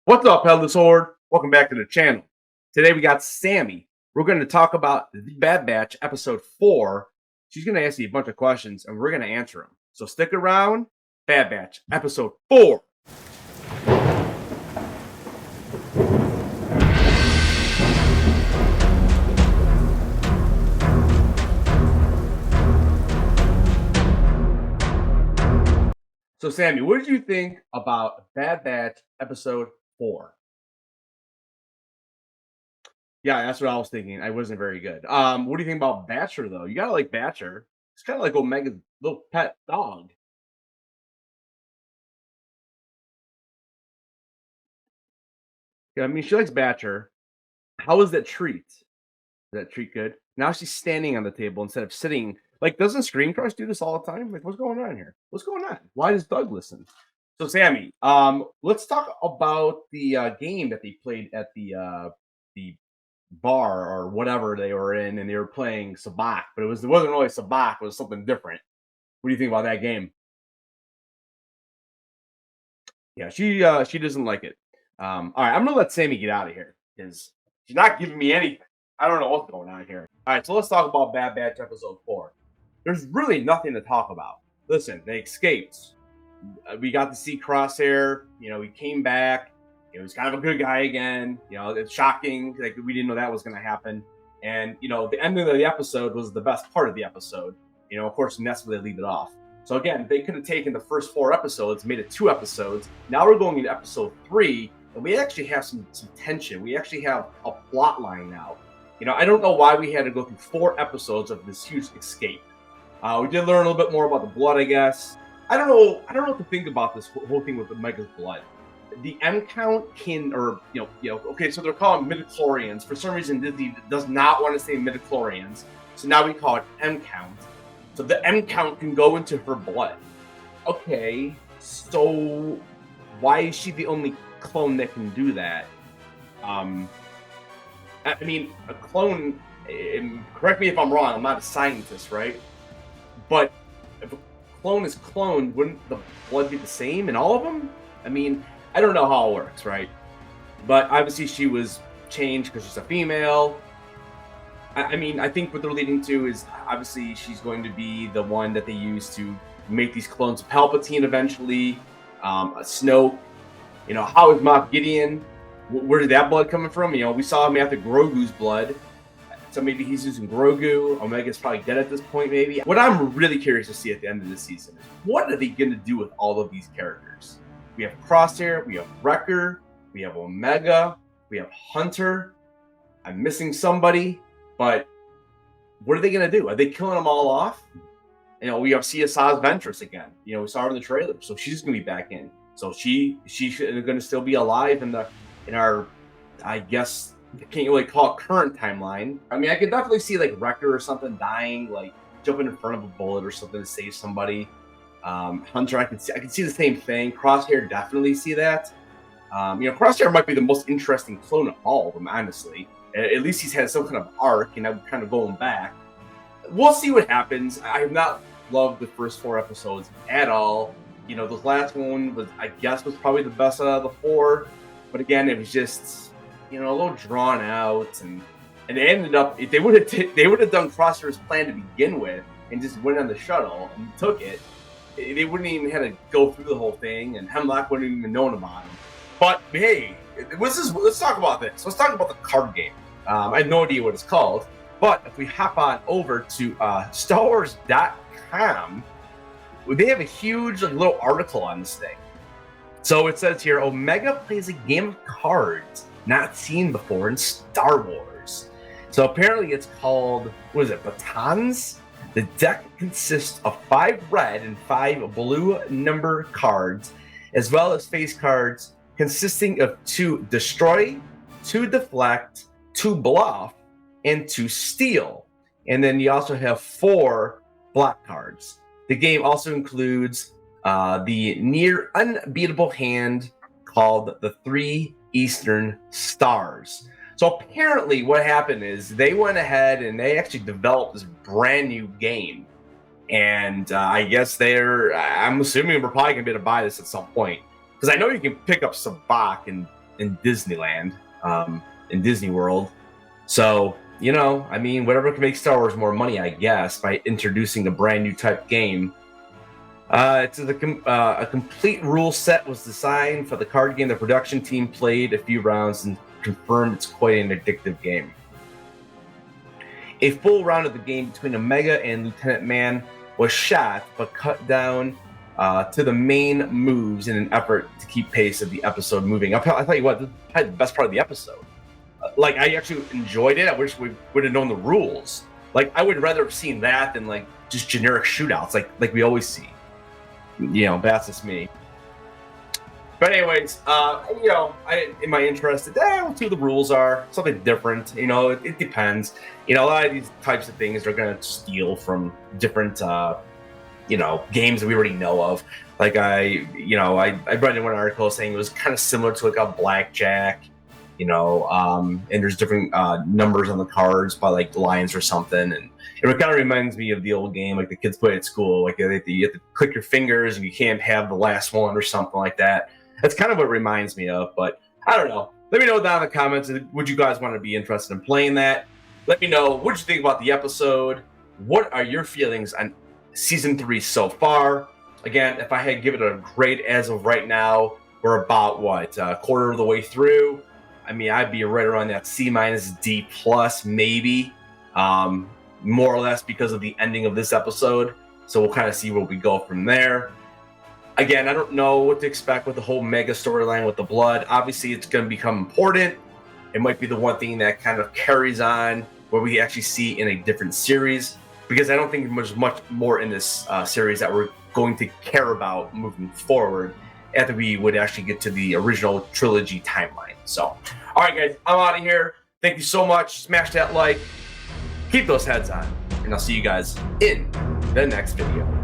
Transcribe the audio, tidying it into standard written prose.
What's up, Elder Sword? Welcome back to the channel. Today we got Sammy. We're going to talk about The Bad Batch, episode 4. She's going to ask you a bunch of questions, and we're going to answer them. So stick around. Bad Batch, episode 4. So, Sammy, what did you think about Bad Batch, episode 4? Yeah, that's what I was thinking. I wasn't very good. What do you think about Batcher though? You gotta like Batcher. It's kind of like Omega's little pet dog. Yeah, I mean, she likes Batcher. How is that treat? Is that treat good? Now she's standing on the table instead of sitting. Like, doesn't Scream Crush do this all the time? Like, what's going on here? What's going on? Why does Doug listen? So, Sammy, let's talk about the game that they played at the bar or whatever they were in, and they were playing Sabak, but it wasn't really Sabak. It was something different. What do you think about that game? Yeah, she doesn't like it. All right, I'm gonna let Sammy get out of here because she's not giving me anything. I don't know what's going on here. All right, so let's talk about Bad Batch episode 4. There's really nothing to talk about. Listen, they escaped. We got to see Crosshair. You know, he came back. He was kind of a good guy again. You know, it's shocking. Like, we didn't know that was going to happen. And, you know, the ending of the episode was the best part of the episode. You know, of course, and that's where they leave it off. So again, they could have taken the first 4 episodes, made it 2 episodes. Now we're going into episode 3, and we actually have some tension. We actually have a plot line now. You know, I don't know why we had to go through 4 episodes of this huge escape. We did learn a little bit more about the blood, I guess. I don't know what to think about this whole thing with Omega's blood. The M count can, or okay, so they're calling midichlorians. For some reason, Disney does not want to say midichlorians, so now we call it M count. So the M count can go into her blood. Okay, so why is she the only clone that can do that? I mean, a clone. Correct me if I'm wrong. I'm not a scientist, right? But if a clone is cloned, wouldn't the blood be the same in all of them? I mean, I don't know how it works, right? But obviously she was changed because she's a female. I mean, I think what they're leading to is obviously she's going to be the one that they use to make these clones of Palpatine eventually, Snoke. You know, how is Moff Gideon? Where did that blood coming from? You know, we saw him after Grogu's blood. So maybe he's using Grogu. Omega's probably dead at this point, maybe. What I'm really curious to see at the end of this season is what are they going to do with all of these characters? We have Crosshair, we have Wrecker, we have Omega, we have Hunter. I'm missing somebody, but what are they going to do? Are they killing them all off? You know, we have CSI's Ventress again. You know, we saw her in the trailer, so she's going to be back in. So she's going to still be alive in our, I guess, I can't really call it current timeline. I mean, I could definitely see like Wrecker or something dying, like jumping in front of a bullet or something to save somebody. Hunter, I can see the same thing. Crosshair, definitely see that. You know, Crosshair might be the most interesting clone of all of them, honestly. At least he's had some kind of arc, and I'm kind of going back. We'll see what happens. I have not loved the first 4 episodes at all. You know, the last one was probably the best out of the 4, but again, it was just, you know, a little drawn out, and it ended up, if they would have done Crosshair's plan to begin with and just went on the shuttle and took it, they wouldn't even have to go through the whole thing, and Hemlock wouldn't even known about him. But hey, let's talk about this. Let's talk about the card game. I have no idea what it's called, but if we hop on over to StarWars.com, they have a huge little article on this thing. So it says here, Omega plays a game of cards not seen before in Star Wars. So apparently it's called, what is it, Batons? The deck consists of 5 red and 5 blue number cards, as well as face cards consisting of 2 destroy, 2 deflect, 2 bluff, and 2 steal. And then you also have 4 black cards. The game also includes the near unbeatable hand called the 3 Eastern Stars. So apparently what happened is they went ahead and they actually developed this brand new game. And I guess I'm assuming we're probably going to be able to buy this at some point. Because I know you can pick up Sabak and in Disneyland, in Disney World. So, you know, I mean, whatever can make Star Wars more money, I guess, by introducing a brand new type game. A complete rule set was designed for the card game. The production team played a few rounds and confirmed it's quite an addictive game. A full round of the game between Omega and Lieutenant Man was shot, but cut down to the main moves in an effort to keep pace of the episode moving. I'll tell you what, this is probably the best part of the episode. Like, I actually enjoyed it. I wish we would have known the rules. Like, I would rather have seen that than like just generic shootouts, like we always see. You know, that's just me. But anyways, you know, am I interested? We'll see what the rules are. Something different. You know, it depends. You know, a lot of these types of things are going to steal from different, you know, games that we already know of. Like I read in one article saying it was kind of similar to like a blackjack. You know, and there's different numbers on the cards by like lines or something, and it kind of reminds me of the old game like the kids play at school. Like you have to click your fingers and you can't have the last one or something like that. That's kind of what it reminds me of. But I don't know. Let me know down in the comments. Would you guys want to be interested in playing that? Let me know what you think about the episode. What are your feelings on season 3 so far? Again, if I had given it a grade as of right now, we're about a quarter of the way through. I mean, I'd be right around that C- D+, maybe, more or less because of the ending of this episode. So we'll kind of see where we go from there. Again, I don't know what to expect with the whole mega storyline with the blood. Obviously, it's going to become important. It might be the one thing that kind of carries on where we actually see in a different series, because I don't think there's much more in this series that we're going to care about moving forward after we would actually get to the original trilogy timeline. So, all right, guys, I'm out of here. Thank you so much. Smash that like. Keep those heads on. And I'll see you guys in the next video.